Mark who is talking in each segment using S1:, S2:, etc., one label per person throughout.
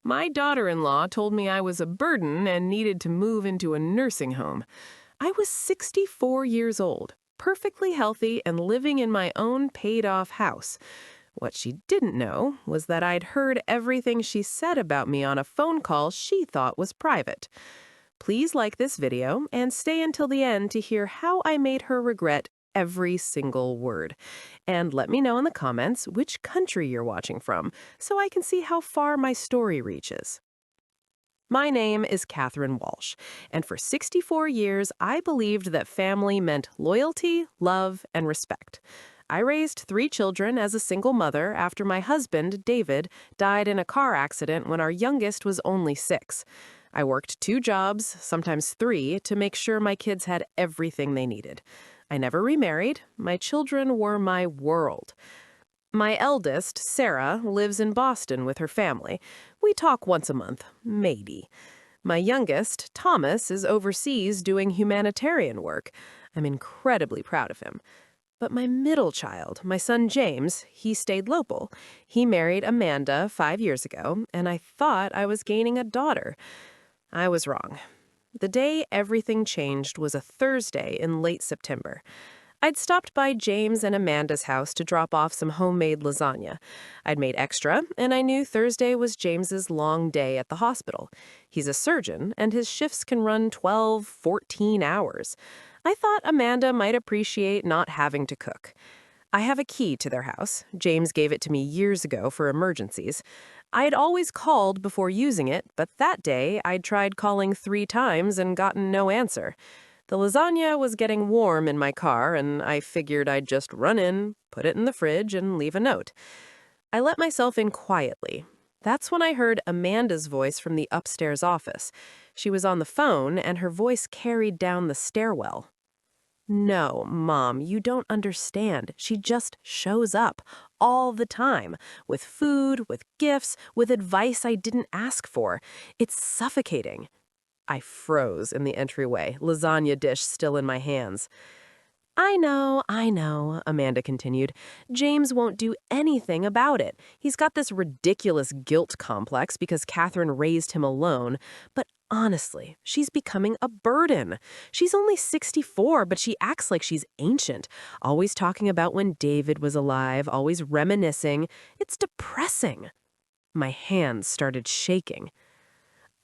S1: My daughter-in-law told me I was a burden and needed to move into a nursing home. I was 64 years old, perfectly healthy and living in my own paid-off house. What she didn't know was that I'd heard everything she said about me on a phone call she thought was private. Please like this video and stay until the end to hear how I made her regret every single word. And let me know in the comments which country you're watching from, so I can see how far my story reaches. My name is Catherine Walsh, and for 64 years, I believed that family meant loyalty, love, and respect. I raised 3 children as a single mother after my husband, David, died in a car accident when our youngest was only 6. I worked 2 jobs, sometimes 3, to make sure my kids had everything they needed. I never remarried. My children were my world. My eldest, Sarah, lives in Boston with her family. We talk once a month, maybe. My youngest, Thomas, is overseas doing humanitarian work. I'm incredibly proud of him. But my middle child, my son James, he stayed local. He married Amanda 5 years ago, and I thought I was gaining a daughter. I was wrong. The day everything changed was a Thursday in late September. I'd stopped by James and Amanda's house to drop off some homemade lasagna. I'd made extra, and I knew Thursday was James's long day at the hospital. He's a surgeon, and his shifts can run 12, 14 hours. I thought Amanda might appreciate not having to cook. I have a key to their house. James gave it to me years ago for emergencies. I had always called before using it, but that day I'd tried calling 3 times and gotten no answer. The lasagna was getting warm in my car, and I figured I'd just run in, put it in the fridge, and leave a note. I let myself in quietly. That's when I heard Amanda's voice from the upstairs office. She was on the phone, and her voice carried down the stairwell. "No, Mom, you don't understand. She just shows up all the time, with food, with gifts, with advice I didn't ask for. It's suffocating." I froze in the entryway, lasagna dish still in my hands. I know, Amanda continued. James won't do anything about it. He's got this ridiculous guilt complex because Catherine raised him alone. But honestly, she's becoming a burden. She's only 64, but she acts like she's ancient, always talking about when David was alive, always reminiscing. It's depressing. My hands started shaking.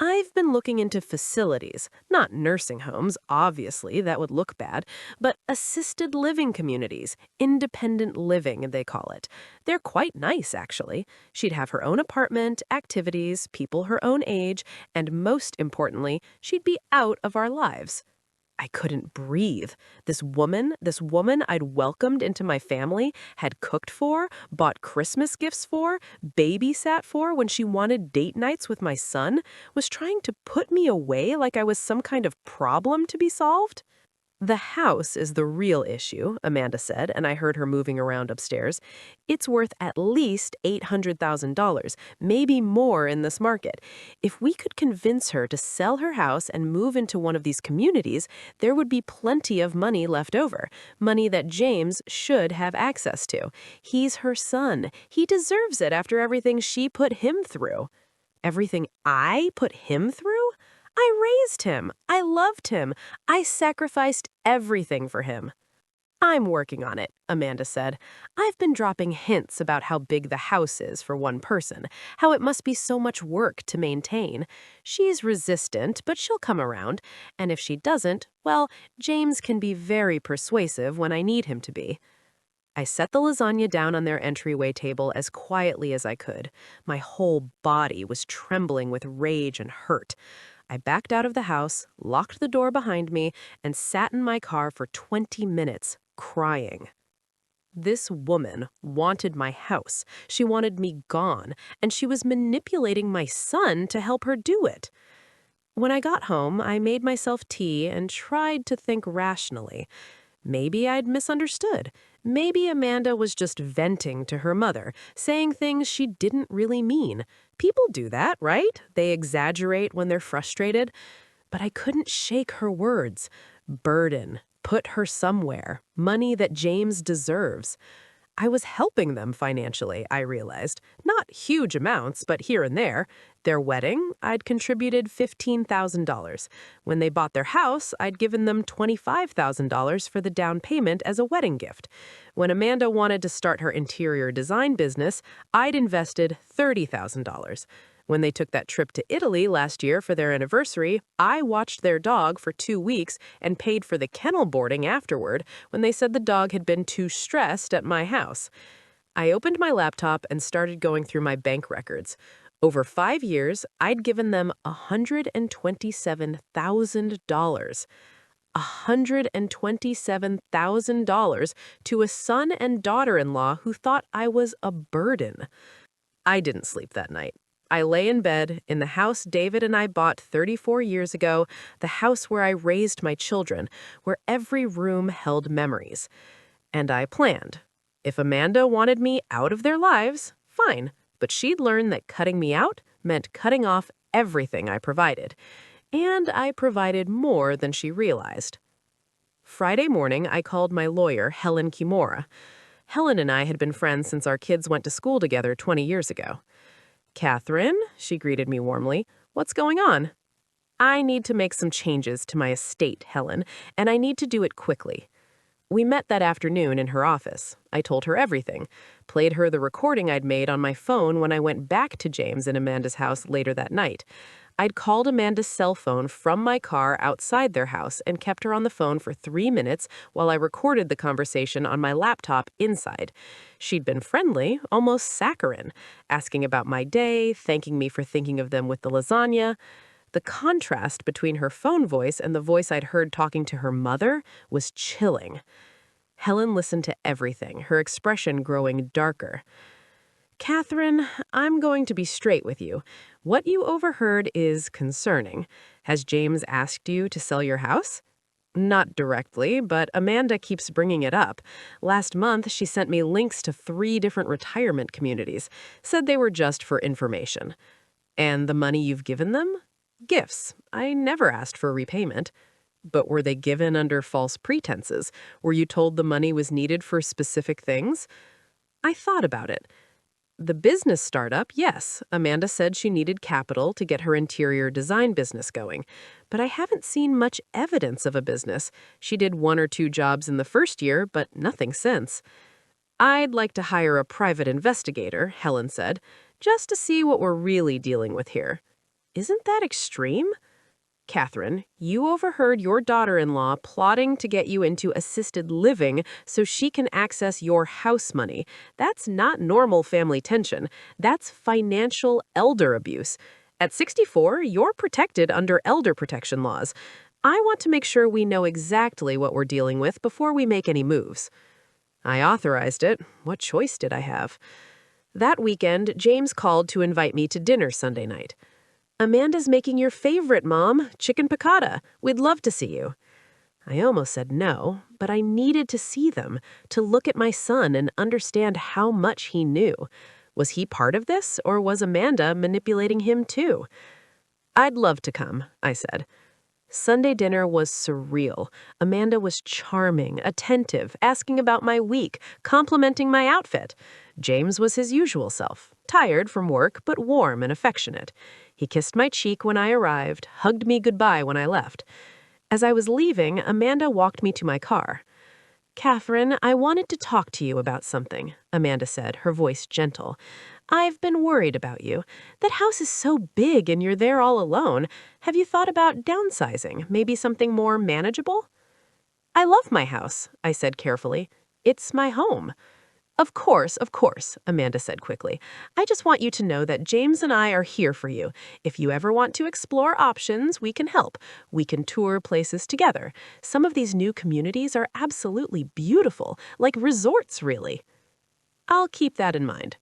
S1: I've been looking into facilities, not nursing homes, obviously, that would look bad, but assisted living communities, independent living, they call it. They're quite nice, actually. She'd have her own apartment, activities, people her own age, and most importantly, she'd be out of our lives. I couldn't breathe. This woman I'd welcomed into my family, had cooked for, bought Christmas gifts for, babysat for when she wanted date nights with my son, was trying to put me away like I was some kind of problem to be solved. "The house is the real issue," Amanda said, and I heard her moving around upstairs. "It's worth at least $800,000, maybe more in this market. If we could convince her to sell her house and move into one of these communities, there would be plenty of money left over, money that James should have access to. He's her son. He deserves it after everything she put him through." Everything I put him through? I raised him. I loved him. I sacrificed everything for him. "I'm working on it," Amanda said. "I've been dropping hints about how big the house is for one person, how it must be so much work to maintain. She's resistant, but she'll come around. And if she doesn't, well, James can be very persuasive when I need him to be." I set the lasagna down on their entryway table as quietly as I could. My whole body was trembling with rage and hurt. I backed out of the house, locked the door behind me, and sat in my car for 20 minutes, crying. This woman wanted my house. She wanted me gone, and she was manipulating my son to help her do it. When I got home, I made myself tea and tried to think rationally. Maybe I'd misunderstood. Maybe Amanda was just venting to her mother, saying things she didn't really mean. People do that, right? They exaggerate when they're frustrated. But I couldn't shake her words. Burden. Put her somewhere. Money that James deserves. I was helping them financially, I realized. Not huge amounts, but here and there. Their wedding, I'd contributed $15,000. When they bought their house, I'd given them $25,000 for the down payment as a wedding gift. When Amanda wanted to start her interior design business, I'd invested $30,000. When they took that trip to Italy last year for their anniversary, I watched their dog for 2 weeks and paid for the kennel boarding afterward when they said the dog had been too stressed at my house. I opened my laptop and started going through my bank records. Over 5 years, I'd given them $127,000. $127,000 to a son and daughter-in-law who thought I was a burden. I didn't sleep that night. I lay in bed in the house David and I bought 34 years ago, the house where I raised my children, where every room held memories. And I planned. If Amanda wanted me out of their lives, fine, but she'd learn that cutting me out meant cutting off everything I provided. And I provided more than she realized. Friday morning, I called my lawyer, Helen Kimura. Helen and I had been friends since our kids went to school together 20 years ago. "Catherine," she greeted me warmly, "what's going on?" "I need to make some changes to my estate, Helen, and I need to do it quickly." We met that afternoon in her office. I told her everything, played her the recording I'd made on my phone when I went back to James and Amanda's house later that night. I'd called Amanda's cell phone from my car outside their house and kept her on the phone for 3 minutes while I recorded the conversation on my laptop inside. She'd been friendly, almost saccharine, asking about my day, thanking me for thinking of them with the lasagna. The contrast between her phone voice and the voice I'd heard talking to her mother was chilling. Helen listened to everything, her expression growing darker. "Catherine, I'm going to be straight with you. What you overheard is concerning. Has James asked you to sell your house?" "Not directly, but Amanda keeps bringing it up. Last month, she sent me links to 3 different retirement communities, said they were just for information." "And the money you've given them?" "Gifts. I never asked for repayment." "But were they given under false pretenses? Were you told the money was needed for specific things?" I thought about it. The business startup, yes. Amanda said she needed capital to get her interior design business going. But I haven't seen much evidence of a business. She did 1 or 2 jobs in the first year, but nothing since. "I'd like to hire a private investigator," Helen said, "just to see what we're really dealing with here." "Isn't that extreme?" "Catherine, you overheard your daughter-in-law plotting to get you into assisted living so she can access your house money. That's not normal family tension. That's financial elder abuse. At 64, you're protected under elder protection laws. I want to make sure we know exactly what we're dealing with before we make any moves." I authorized it. What choice did I have? That weekend, James called to invite me to dinner Sunday night. "Amanda's making your favorite, Mom, chicken piccata. We'd love to see you." I almost said no, but I needed to see them, to look at my son and understand how much he knew. Was he part of this, or was Amanda manipulating him too? "I'd love to come," I said. Sunday dinner was surreal. Amanda was charming, attentive, asking about my week, complimenting my outfit. James was his usual self, tired from work, but warm and affectionate. He kissed my cheek when I arrived, hugged me goodbye when I left. As I was leaving, Amanda walked me to my car. "Catherine, I wanted to talk to you about something," Amanda said, her voice gentle. "I've been worried about you. That house is so big and you're there all alone. Have you thought about downsizing, maybe something more manageable?" "I love my house," I said carefully. "It's my home." Of course," Amanda said quickly. "I just want you to know that James and I are here for you. If you ever want to explore options, we can help. We can tour places together. Some of these new communities are absolutely beautiful, like resorts, really." "I'll keep that in mind."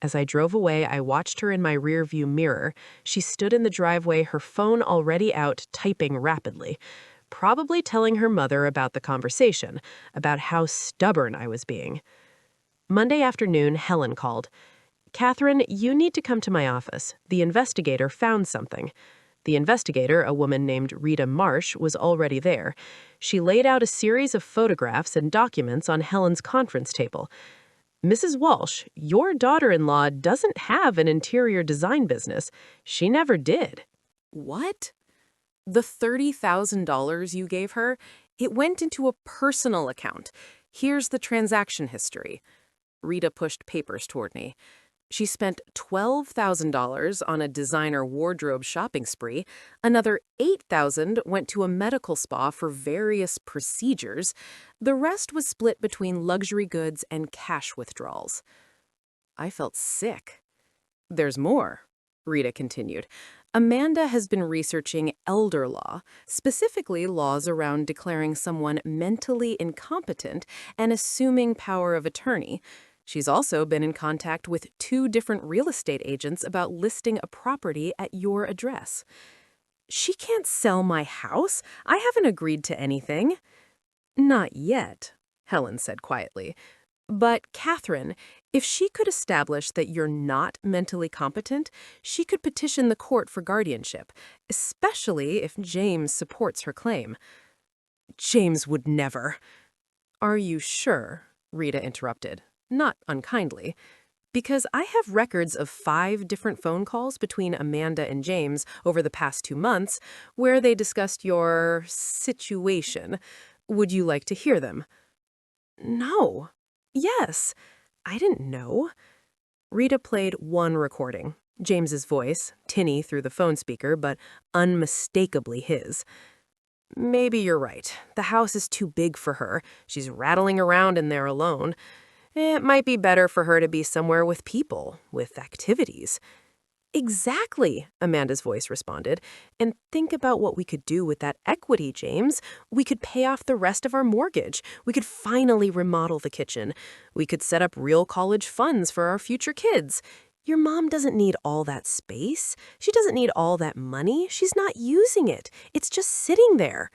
S1: As I drove away, I watched her in my rearview mirror. She stood in the driveway, her phone already out, typing rapidly, probably telling her mother about the conversation, about how stubborn I was being. Monday afternoon, Helen called. "Catherine, you need to come to my office. The investigator found something." The investigator, a woman named Rita Marsh, was already there. She laid out a series of photographs and documents on Helen's conference table. Mrs. Walsh, your daughter-in-law doesn't have an interior design business. She never did. What? The $30,000 you gave her, it went into a personal account. Here's the transaction history. Rita pushed papers toward me. She spent $12,000 on a designer wardrobe shopping spree. Another $8,000 went to a medical spa for various procedures. The rest was split between luxury goods and cash withdrawals. I felt sick. There's more, Rita continued. Amanda has been researching elder law, specifically laws around declaring someone mentally incompetent and assuming power of attorney. She's also been in contact with 2 different real estate agents about listing a property at your address. She can't sell my house. I haven't agreed to anything. Not yet, Helen said quietly. But, Catherine, if she could establish that you're not mentally competent, she could petition the court for guardianship, especially if James supports her claim. James would never. Are you sure? Rita interrupted, not unkindly. Because I have records of 5 different phone calls between Amanda and James over the past 2 months where they discussed your situation. Would you like to hear them? No. Yes. I didn't know. Rita played one recording, James's voice, tinny through the phone speaker, but unmistakably his. Maybe you're right. The house is too big for her. She's rattling around in there alone. It might be better for her to be somewhere with people, with activities. Exactly, Amanda's voice responded. And think about what we could do with that equity, James. We could pay off the rest of our mortgage. We could finally remodel the kitchen. We could set up real college funds for our future kids. Your mom doesn't need all that space. She doesn't need all that money. She's not using it. It's just sitting there.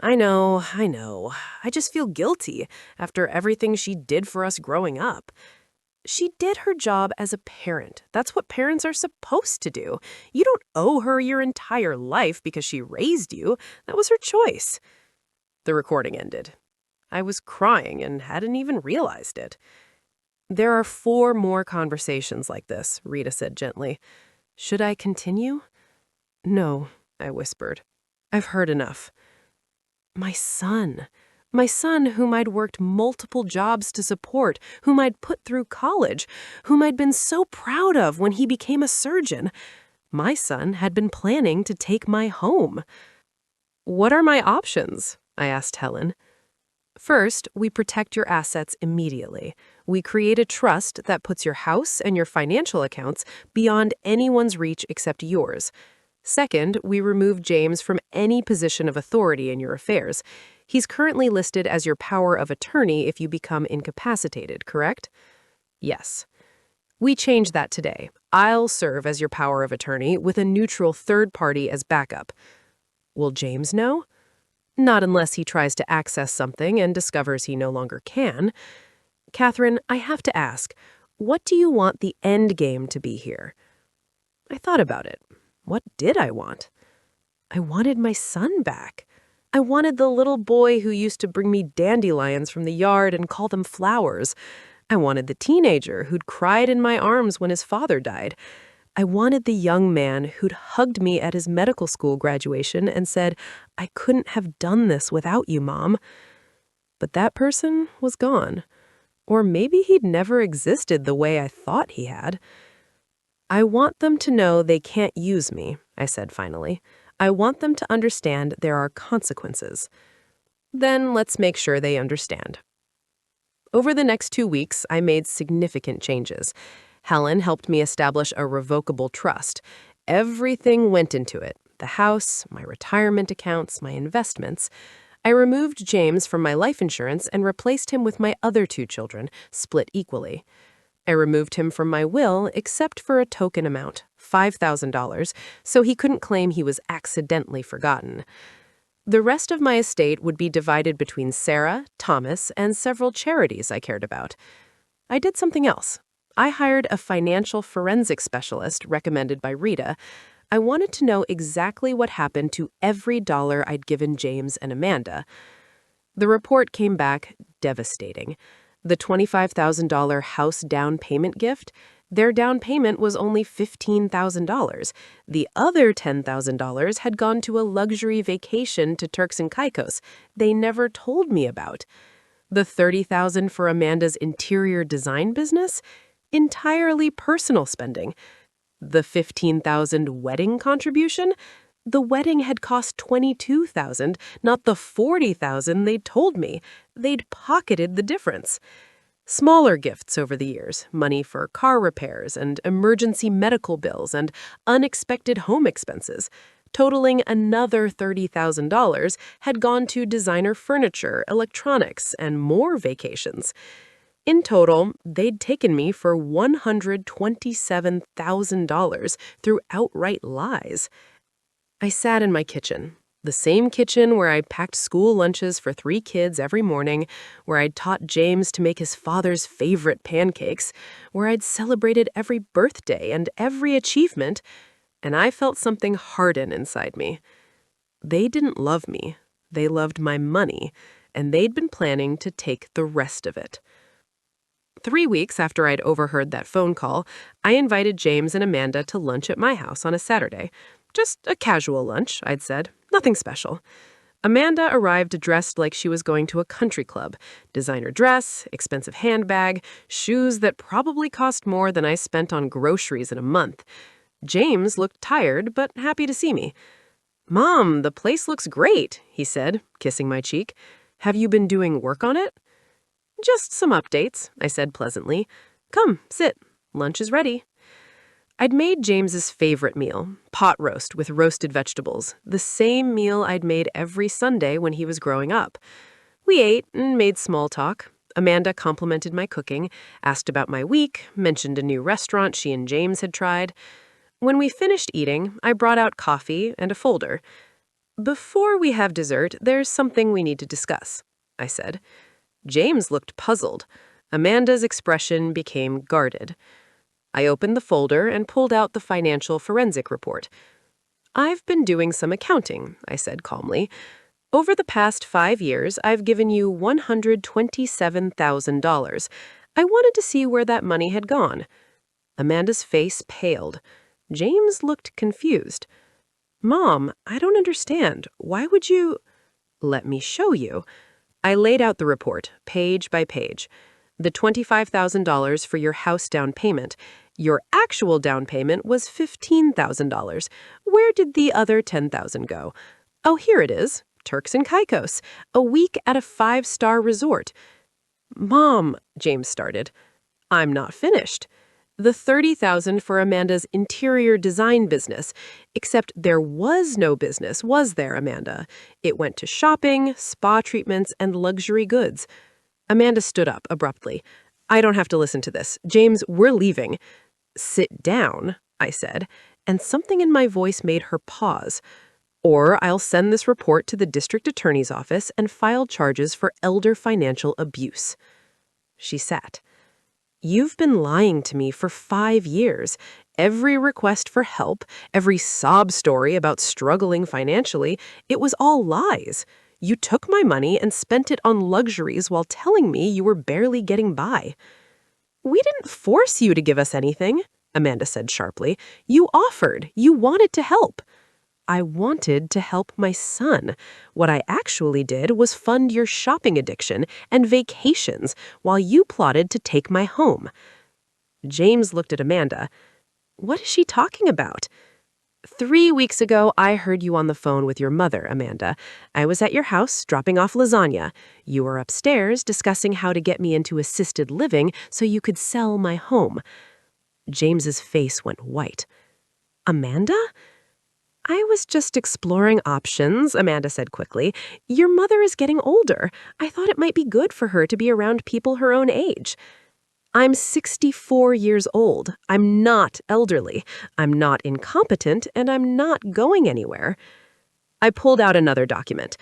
S1: I know. I just feel guilty after everything she did for us growing up. She did her job as a parent. That's what parents are supposed to do. You don't owe her your entire life because she raised you. That was her choice. The recording ended. I was crying and hadn't even realized it. There are 4 more conversations like this, Rita said gently. Should I continue? No, I whispered. I've heard enough. My son whom I'd worked multiple jobs to support, whom I'd put through college, whom I'd been so proud of when he became a surgeon. My son had been planning to take my home. What are my options? I asked Helen. First, we protect your assets immediately. We create a trust that puts your house and your financial accounts beyond anyone's reach except yours. Second, we remove James from any position of authority in your affairs. He's currently listed as your power of attorney if you become incapacitated, correct? Yes. We change that today. I'll serve as your power of attorney with a neutral third party as backup. Will James know? Not unless he tries to access something and discovers he no longer can. Catherine, I have to ask, what do you want the end game to be here? I thought about it. What did I want? I wanted my son back. I wanted the little boy who used to bring me dandelions from the yard and call them flowers. I wanted the teenager who'd cried in my arms when his father died. I wanted the young man who'd hugged me at his medical school graduation and said, I couldn't have done this without you, Mom. But that person was gone. Or maybe he'd never existed the way I thought he had. I want them to know they can't use me, I said finally. I want them to understand there are consequences. Then let's make sure they understand. Over the next 2 weeks, I made significant changes. Helen helped me establish a revocable trust. Everything went into it. The house, my retirement accounts, my investments. I removed James from my life insurance and replaced him with my other 2 children, split equally. I removed him from my will except for a token amount, $5,000, so he couldn't claim he was accidentally forgotten. The rest of my estate would be divided between Sarah, Thomas, and several charities I cared about. I did something else. I hired a financial forensic specialist recommended by Rita. I wanted to know exactly what happened to every dollar I'd given James and Amanda. The report came back devastating. The $25,000 house down payment gift, their down payment was only $15,000. The other $10,000 had gone to a luxury vacation to Turks and Caicos they never told me about. The $30,000 for Amanda's interior design business, entirely personal spending. The $15,000 wedding contribution, the wedding had cost $22,000, not the $40,000 they'd told me. They'd pocketed the difference. Smaller gifts over the years, money for car repairs and emergency medical bills and unexpected home expenses, totaling another $30,000, had gone to designer furniture, electronics, and more vacations. In total, they'd taken me for $127,000 through outright lies. I sat in my kitchen, the same kitchen where I'd packed school lunches for 3 kids every morning, where I'd taught James to make his father's favorite pancakes, where I'd celebrated every birthday and every achievement, and I felt something harden inside me. They didn't love me. They loved my money, and they'd been planning to take the rest of it. 3 weeks after I'd overheard that phone call, I invited James and Amanda to lunch at my house on a Saturday. Just a casual lunch, I'd said. Nothing special. Amanda arrived dressed like she was going to a country club. Designer dress, expensive handbag, shoes that probably cost more than I spent on groceries in a month. James looked tired, but happy to see me. "Mom, the place looks great," he said, kissing my cheek. "Have you been doing work on it?" "Just some updates," I said pleasantly. "Come, sit. Lunch is ready." I'd made James's favorite meal, pot roast with roasted vegetables, the same meal I'd made every Sunday when he was growing up. We ate and made small talk. Amanda complimented my cooking, asked about my week, mentioned a new restaurant she and James had tried. When we finished eating, I brought out coffee and a folder. "Before we have dessert, there's something we need to discuss," I said. James looked puzzled. Amanda's expression became guarded. I opened the folder and pulled out the financial forensic report. "I've been doing some accounting," I said calmly. "Over the past 5 years, I've given you $127,000. I wanted to see where that money had gone." Amanda's face paled. James looked confused. "Mom, I don't understand. Why would you—" "Let me show you." I laid out the report, page by page. The $25,000 for your house down payment. Your actual down payment was $15,000. Where did the other $10,000 go? Oh, here it is. Turks and Caicos. A week at a 5-star resort. "Mom," James started. "I'm not finished." The $30,000 for Amanda's interior design business. Except there was no business, was there, Amanda? It went to shopping, spa treatments, and luxury goods. Amanda stood up abruptly. "I don't have to listen to this. James, we're leaving." "Sit down," I said, and something in my voice made her pause. "Or I'll send this report to the district attorney's office and file charges for elder financial abuse." She sat. "You've been lying to me for 5 years. Every request for help, every sob story about struggling financially, it was all lies. You took my money and spent it on luxuries while telling me you were barely getting by." "We didn't force you to give us anything," Amanda said sharply. "You offered. You wanted to help." "I wanted to help my son. What I actually did was fund your shopping addiction and vacations while you plotted to take my home." James looked at Amanda. "What is she talking about?" "3 weeks ago, I heard you on the phone with your mother, Amanda. I was at your house dropping off lasagna. You were upstairs discussing how to get me into assisted living so you could sell my home." James's face went white. "Amanda?" "I was just exploring options," Amanda said quickly. "Your mother is getting older. I thought it might be good for her to be around people her own age." "I'm 64 years old. I'm not elderly. I'm not incompetent, and I'm not going anywhere." I pulled out another document.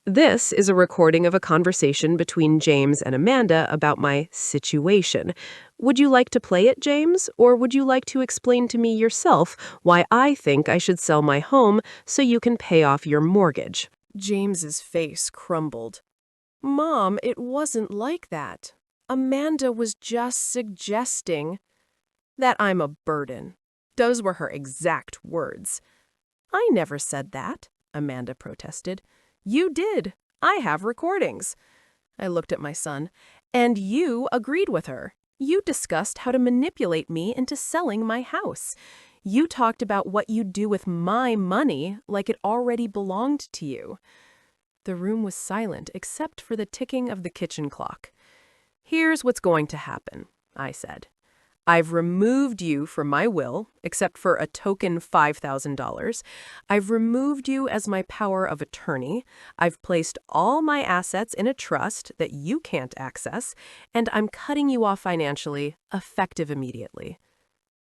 S1: This is a recording of a conversation between James and Amanda about my situation. Would you like to play it, James, or would you like to explain to me yourself why I think I should sell my home so you can pay off your mortgage? James's face crumbled. "Mom, it wasn't like that." Amanda was just suggesting that I'm a burden. Those were her exact words. I never said that, Amanda protested. You did. I have recordings. I looked at my son. And you agreed with her. You discussed how to manipulate me into selling my house. You talked about what you'd do with my money like it already belonged to you. The room was silent except for the ticking of the kitchen clock. Here's what's going to happen, I said. I've removed you from my will, except for a token $5,000. I've removed you as my power of attorney. I've placed all my assets in a trust that you can't access, and I'm cutting you off financially, effective immediately.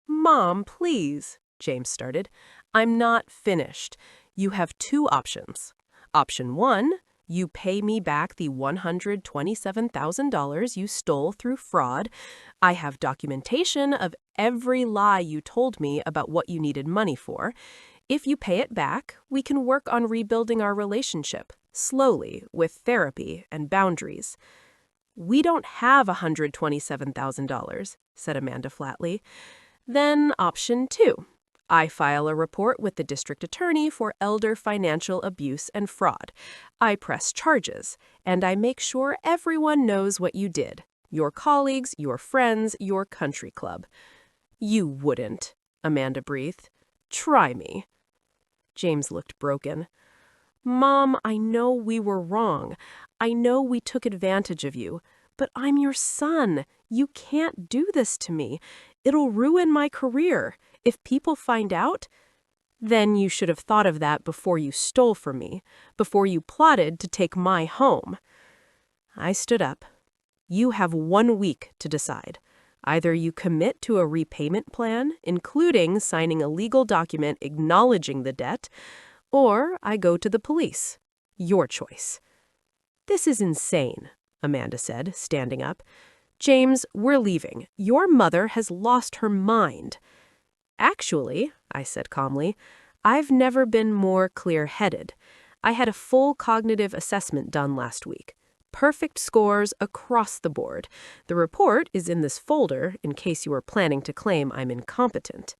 S1: Mom, please, James started. I'm not finished. You have two options. Option 1, you pay me back the $127,000 you stole through fraud. I have documentation of every lie you told me about what you needed money for. If you pay it back, we can work on rebuilding our relationship, slowly, with therapy and boundaries. We don't have $127,000, said Amanda flatly. Then option 2. I file a report with the district attorney for elder financial abuse and fraud. I press charges, and I make sure everyone knows what you did. Your colleagues, your friends, your country club. You wouldn't, Amanda breathed. Try me. James looked broken. Mom, I know we were wrong. I know we took advantage of you. But I'm your son. You can't do this to me. It'll ruin my career. If people find out, then you should have thought of that before you stole from me, before you plotted to take my home. I stood up. You have 1 week to decide. Either you commit to a repayment plan, including signing a legal document acknowledging the debt, or I go to the police. Your choice. This is insane, Amanda said, standing up. James, we're leaving. Your mother has lost her mind. Actually, I said calmly, I've never been more clear-headed. I had a full cognitive assessment done last week. Perfect scores across the board. The report is in this folder in case you are planning to claim I'm incompetent.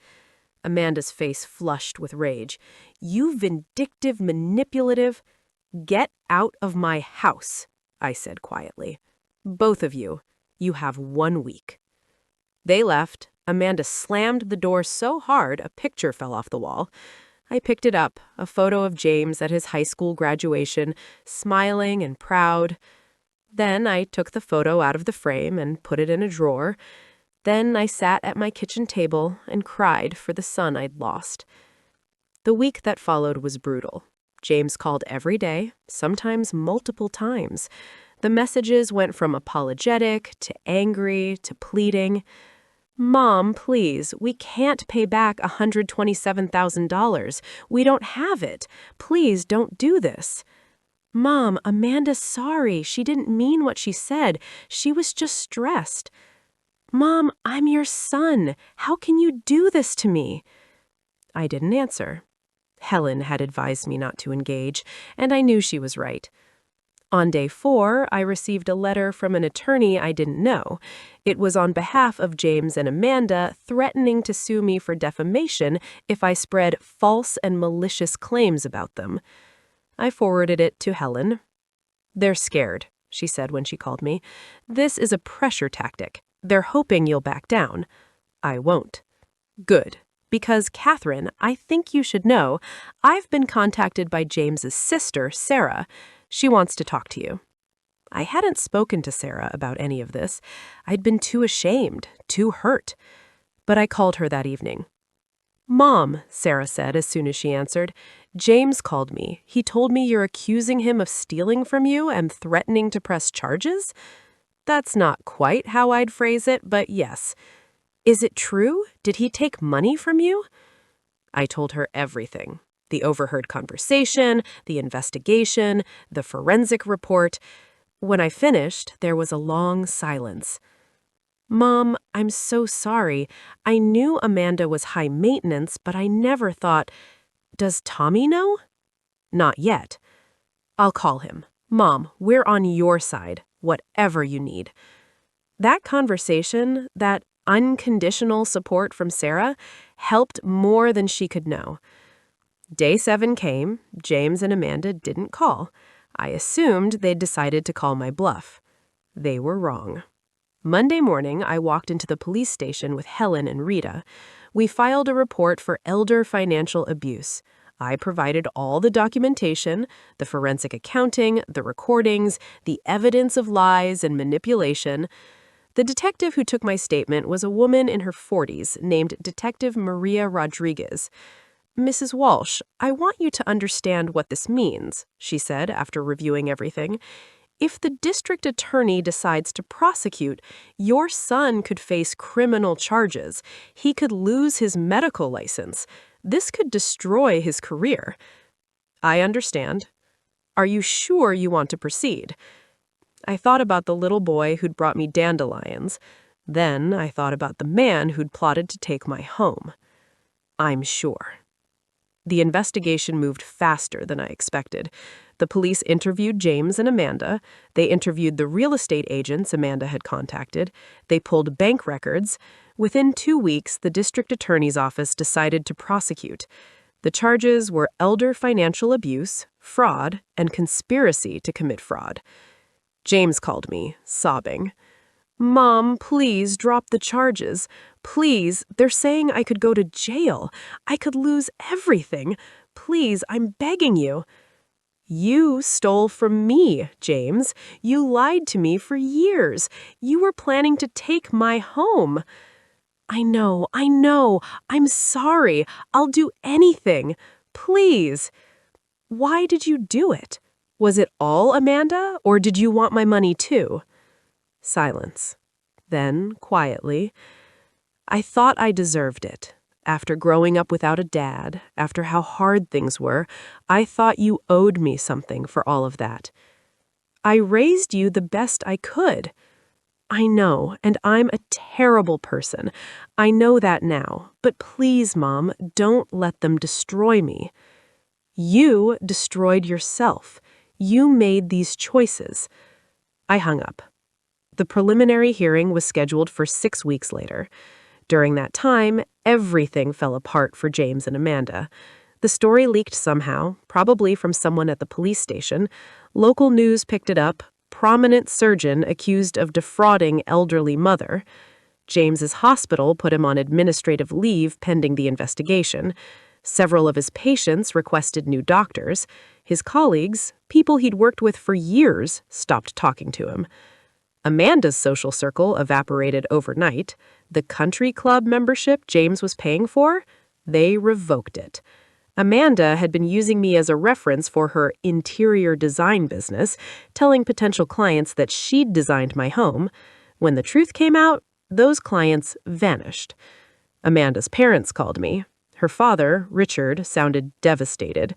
S1: Amanda's face flushed with rage. You vindictive, manipulative. Get out of my house, I said quietly. Both of you. You have 1 week. They left. Amanda slammed the door so hard a picture fell off the wall. I picked it up, a photo of James at his high school graduation, smiling and proud. Then I took the photo out of the frame and put it in a drawer. Then I sat at my kitchen table and cried for the son I'd lost. The week that followed was brutal. James called every day, sometimes multiple times. The messages went from apologetic to angry to pleading. Mom, please, we can't pay back $127,000. We don't have it. Please don't do this. Mom, Amanda's sorry. She didn't mean what she said. She was just stressed. Mom, I'm your son. How can you do this to me? I didn't answer. Helen had advised me not to engage, and I knew she was right. On day 4, I received a letter from an attorney I didn't know. It was on behalf of James and Amanda, threatening to sue me for defamation if I spread false and malicious claims about them. I forwarded it to Helen. They're scared, she said when she called me. This is a pressure tactic. They're hoping you'll back down. I won't. Good. Because, Catherine, I think you should know, I've been contacted by James's sister, Sarah. She wants to talk to you. I hadn't spoken to Sarah about any of this. I'd been too ashamed, too hurt. But I called her that evening. Mom, Sarah said as soon as she answered, James called me. He told me you're accusing him of stealing from you and threatening to press charges? That's not quite how I'd phrase it, but yes. Is it true? Did he take money from you? I told her everything. The overheard conversation, the investigation, the forensic report. When I finished, there was a long silence. Mom, I'm so sorry. I knew Amanda was high maintenance, but I never thought, does Tommy know? Not yet. I'll call him. Mom, we're on your side, whatever you need. That conversation, that unconditional support from Sarah, helped more than she could know. Day 7 came. James and Amanda didn't call. I assumed they'd decided to call my bluff. They were wrong. Monday morning, I walked into the police station with Helen and Rita. We filed a report for elder financial abuse. I provided all the documentation, the forensic accounting, the recordings, the evidence of lies and manipulation. The detective who took my statement was a woman in her 40s named Detective Maria Rodriguez. "Mrs. Walsh, I want you to understand what this means," she said after reviewing everything. "If the district attorney decides to prosecute, your son could face criminal charges. He could lose his medical license. This could destroy his career." "I understand. Are you sure you want to proceed?" I thought about the little boy who'd brought me dandelions. Then I thought about the man who'd plotted to take my home. "I'm sure." The investigation moved faster than I expected. The police interviewed James and Amanda. They interviewed the real estate agents Amanda had contacted. They pulled bank records. Within 2 weeks, the district attorney's office decided to prosecute. The charges were elder financial abuse, fraud, and conspiracy to commit fraud. James called me, sobbing. "Mom, please drop the charges. Please, they're saying I could go to jail. I could lose everything. Please, I'm begging you." "You stole from me, James. You lied to me for years. You were planning to take my home." I know. I'm sorry. I'll do anything. Please." "Why did you do it? Was it all Amanda, or did you want my money too?" Silence. Then, quietly, "I thought I deserved it. After growing up without a dad, after how hard things were, I thought you owed me something for all of that. I raised you the best I could." "I know, and I'm a terrible person. I know that now. But please, Mom, don't let them destroy me." "You destroyed yourself. You made these choices." I hung up. The preliminary hearing was scheduled for 6 weeks later. During that time, everything fell apart for James and Amanda. The story leaked somehow, probably from someone at the police station. Local news picked it up. Prominent surgeon accused of defrauding elderly mother. James's hospital put him on administrative leave pending the investigation. Several of his patients requested new doctors. His colleagues, people he'd worked with for years, stopped talking to him. Amanda's social circle evaporated overnight. The country club membership James was paying for, they revoked it. Amanda had been using me as a reference for her interior design business, telling potential clients that she'd designed my home. When the truth came out, those clients vanished. Amanda's parents called me. Her father, Richard, sounded devastated.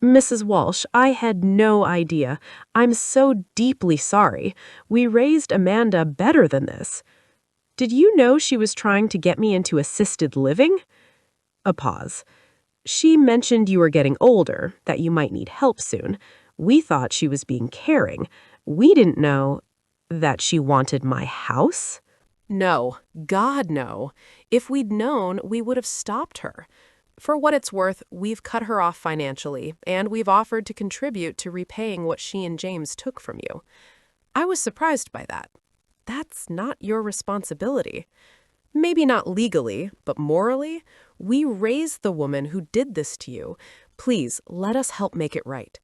S1: "Mrs. Walsh, I had no idea. I'm so deeply sorry. We raised Amanda better than this." "Did you know she was trying to get me into assisted living?" A pause. "She mentioned you were getting older, that you might need help soon. We thought she was being caring. We didn't know that she wanted my house?" No, God, no. If we'd known, we would have stopped her. For what it's worth, we've cut her off financially, and we've offered to contribute to repaying what she and James took from you. I was surprised by that. That's not your responsibility. Maybe not legally, but morally, we raised the woman who did this to you. Please, let us help make it right.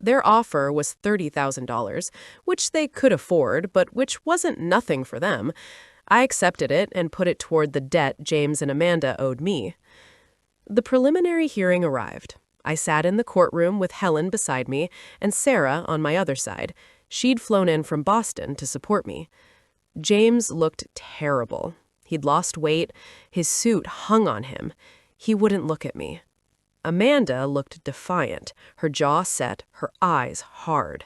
S1: Their offer was $30,000, which they could afford, but which wasn't nothing for them. I accepted it and put it toward the debt James and Amanda owed me. The preliminary hearing arrived. I sat in the courtroom with Helen beside me and Sarah on my other side. She'd flown in from Boston to support me. James looked terrible. He'd lost weight. His suit hung on him. He wouldn't look at me. Amanda looked defiant, her jaw set, her eyes hard.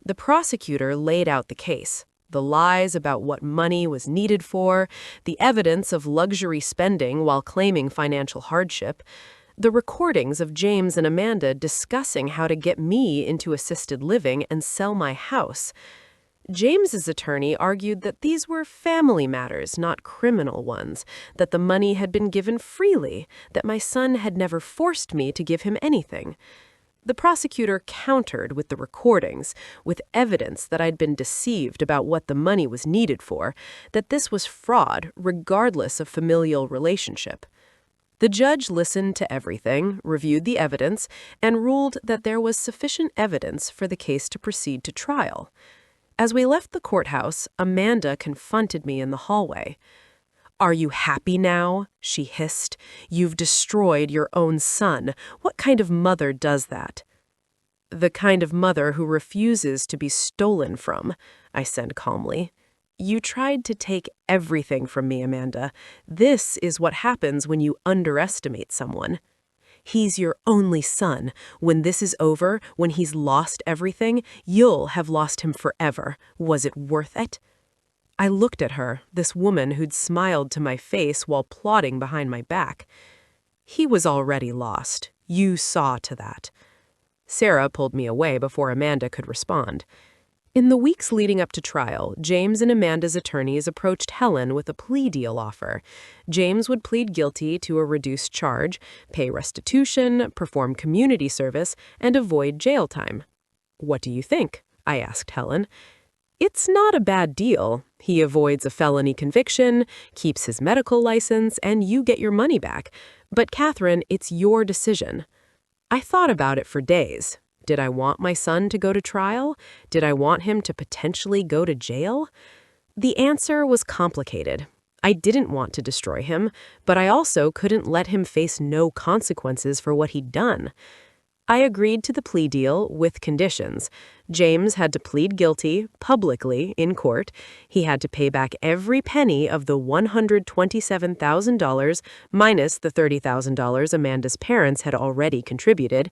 S1: The prosecutor laid out the case. The lies about what money was needed for, the evidence of luxury spending while claiming financial hardship, the recordings of James and Amanda discussing how to get me into assisted living and sell my house. James's attorney argued that these were family matters, not criminal ones, that the money had been given freely, that my son had never forced me to give him anything. The prosecutor countered with the recordings, with evidence that I'd been deceived about what the money was needed for, that this was fraud, regardless of familial relationship. The judge listened to everything, reviewed the evidence, and ruled that there was sufficient evidence for the case to proceed to trial. As we left the courthouse, Amanda confronted me in the hallway. "Are you happy now?" she hissed. "You've destroyed your own son. What kind of mother does that?" "The kind of mother who refuses to be stolen from," I said calmly. "You tried to take everything from me, Amanda. This is what happens when you underestimate someone. He's your only son. When this is over, when he's lost everything, you'll have lost him forever. Was it worth it?" I looked at her, this woman who'd smiled to my face while plotting behind my back. "He was already lost. You saw to that." Sarah pulled me away before Amanda could respond. In the weeks leading up to trial, James and Amanda's attorneys approached Helen with a plea deal offer. James would plead guilty to a reduced charge, pay restitution, perform community service, and avoid jail time. "What do you think?" I asked Helen. "It's not a bad deal. He avoids a felony conviction, keeps his medical license, and you get your money back. But Catherine, it's your decision." I thought about it for days. Did I want my son to go to trial? Did I want him to potentially go to jail? The answer was complicated. I didn't want to destroy him, but I also couldn't let him face no consequences for what he'd done. I agreed to the plea deal with conditions. James had to plead guilty, publicly, in court. He had to pay back every penny of the $127,000 minus the $30,000 Amanda's parents had already contributed.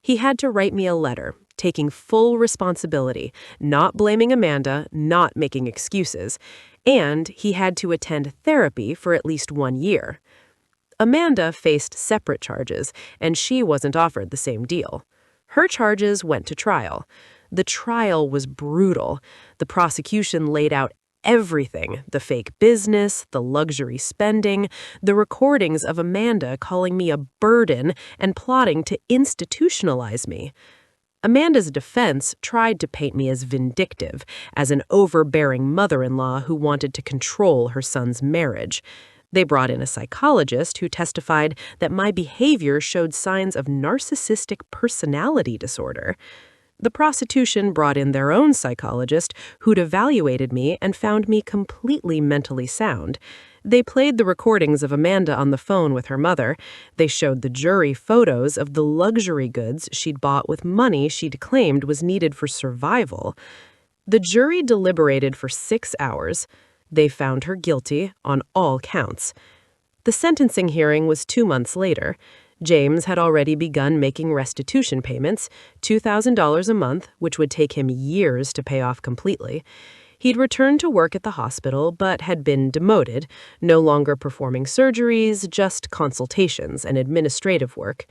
S1: He had to write me a letter, taking full responsibility, not blaming Amanda, not making excuses, and he had to attend therapy for at least 1 year. Amanda faced separate charges, and she wasn't offered the same deal. Her charges went to trial. The trial was brutal. The prosecution laid out everything: the fake business, the luxury spending, the recordings of Amanda calling me a burden and plotting to institutionalize me. Amanda's defense tried to paint me as vindictive, as an overbearing mother-in-law who wanted to control her son's marriage. They brought in a psychologist who testified that my behavior showed signs of narcissistic personality disorder. The prosecution brought in their own psychologist who'd evaluated me and found me completely mentally sound. They played the recordings of Amanda on the phone with her mother. They showed the jury photos of the luxury goods she'd bought with money she'd claimed was needed for survival. The jury deliberated for 6 hours. They found her guilty on all counts. The sentencing hearing was 2 months later. James had already begun making restitution payments, $2,000 a month, which would take him years to pay off completely. He'd returned to work at the hospital, but had been demoted, no longer performing surgeries, just consultations and administrative work.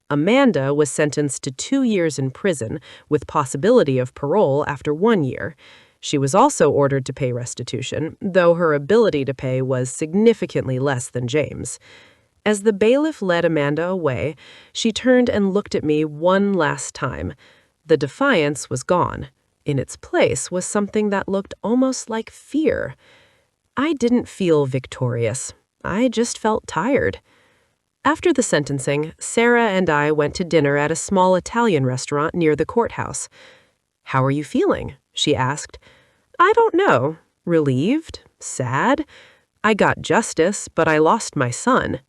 S1: Amanda was sentenced to 2 years in prison, with possibility of parole after 1 year. She was also ordered to pay restitution, though her ability to pay was significantly less than James. As the bailiff led Amanda away, she turned and looked at me one last time. The defiance was gone. In its place was something that looked almost like fear. I didn't feel victorious. I just felt tired. After the sentencing, Sarah and I went to dinner at a small Italian restaurant near the courthouse. "How are you feeling?" she asked. "I don't know. Relieved? Sad? I got justice, but I lost my son."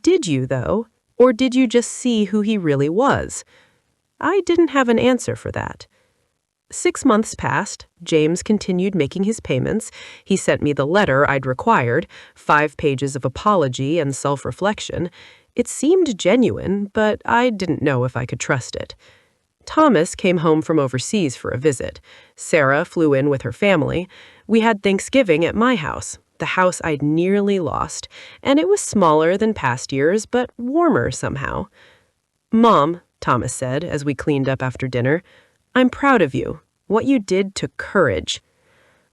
S1: "Did you, though? Or did you just see who he really was?" I didn't have an answer for that. 6 months passed. James continued making his payments. He sent me the letter I'd required, 5 pages of apology and self-reflection. It seemed genuine, but I didn't know if I could trust it. Thomas came home from overseas for a visit. Sarah flew in with her family. We had Thanksgiving at my house, the house I'd nearly lost, and it was smaller than past years, but warmer somehow. "Mom," Thomas said as we cleaned up after dinner, "I'm proud of you. What you did took courage.